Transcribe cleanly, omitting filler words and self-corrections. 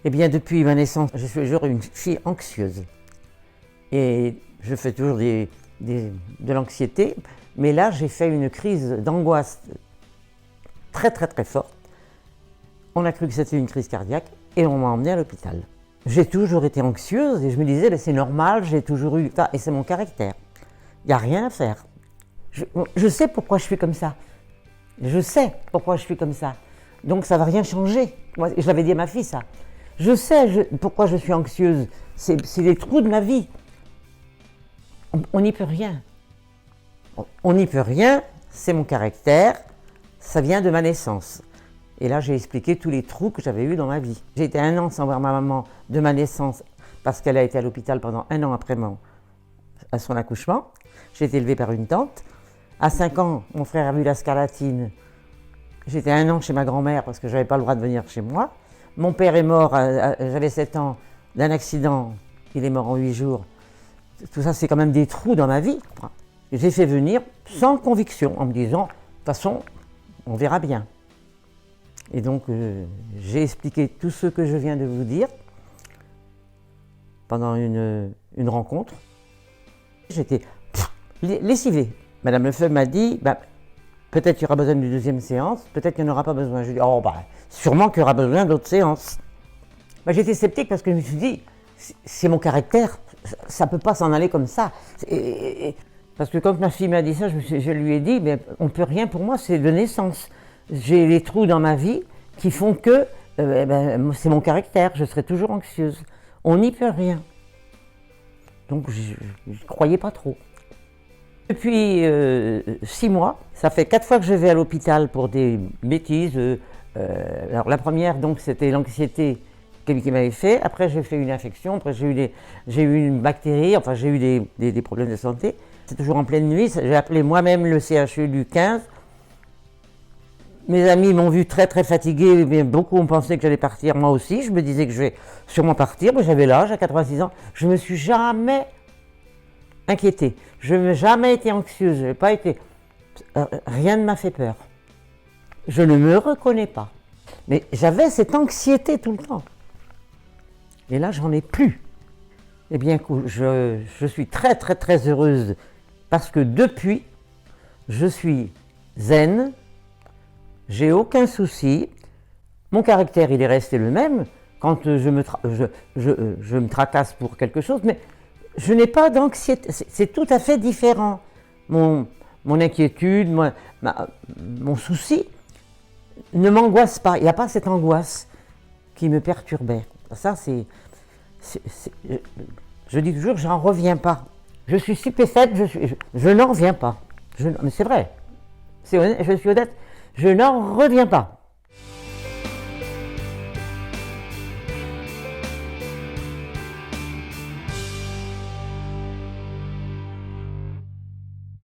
Eh bien, depuis ma naissance, je suis toujours une fille anxieuse. Et je fais toujours de l'anxiété. Mais là, j'ai fait une crise d'angoisse très très très forte. On a cru que c'était une crise cardiaque et on m'a emmenée à l'hôpital. J'ai toujours été anxieuse et je me disais, ben, c'est normal, j'ai toujours eu ça et c'est mon caractère. Il n'y a rien à faire. Je sais pourquoi je suis comme ça. Je sais pourquoi je suis comme ça. Donc ça ne va rien changer. Moi, je l'avais dit à ma fille ça. Je sais pourquoi je suis anxieuse. C'est les trous de ma vie. On n'y peut rien. On n'y peut rien, c'est mon caractère, ça vient de ma naissance. Et là, j'ai expliqué tous les trous que j'avais eus dans ma vie. J'ai été 1 an sans voir ma maman de ma naissance parce qu'elle a été à l'hôpital pendant 1 an après à son accouchement. J'ai été élevée par une tante. À 5 ans, mon frère a vu la scarlatine. J'étais 1 an chez ma grand-mère parce que je n'avais pas le droit de venir chez moi. Mon père est mort, j'avais 7 ans, d'un accident. Il est mort en 8 jours. Tout ça, c'est quand même des trous dans ma vie. J'ai fait venir sans conviction, en me disant, de toute façon, on verra bien. Et donc, j'ai expliqué tout ce que je viens de vous dire pendant une rencontre. J'étais lessivée. Madame Lefebvre m'a dit, bah, peut-être qu'il y aura besoin d'une 2e séance, peut-être qu'il n'y en aura pas besoin. Je lui ai dit, oh, bah, sûrement qu'il y aura besoin d'autres séances. Bah, j'étais sceptique parce que je me suis dit, c'est mon caractère, ça ne peut pas s'en aller comme ça. Parce que quand ma fille m'a dit ça, je lui ai dit, mais on ne peut rien pour moi, c'est de naissance. J'ai les trous dans ma vie qui font que c'est mon caractère, je serai toujours anxieuse. On n'y peut rien. Donc je ne croyais pas trop. Depuis 6 mois, ça fait 4 fois que je vais à l'hôpital pour des bêtises. Alors la première, donc, c'était l'anxiété qui m'avait fait. Après, j'ai fait une infection. Après, j'ai eu une bactérie. Enfin, j'ai eu des problèmes de santé. C'est toujours en pleine nuit. J'ai appelé moi-même le CHU du 15. Mes amis m'ont vu très très fatiguée. Mais beaucoup ont pensé que j'allais partir. Moi aussi, je me disais que je vais sûrement partir. Mais j'avais l'âge, à 86 ans. Je ne me suis jamais inquiétée. Je n'ai jamais été anxieuse. Je n'ai pas été... rien ne m'a fait peur. Je ne me reconnais pas. Mais j'avais cette anxiété tout le temps. Et là, j'en ai plus. Eh bien, je suis très très très heureuse parce que depuis, je suis zen, j'ai aucun souci, mon caractère il est resté le même quand je me tracasse pour quelque chose, mais je n'ai pas d'anxiété, c'est tout à fait différent. Mon inquiétude, mon souci ne m'angoisse pas, il n'y a pas cette angoisse qui me perturbait. Ça, je dis toujours, j'en reviens pas. Je suis stupéfaite, je n'en reviens pas. Mais c'est vrai, je suis honnête, je n'en reviens pas.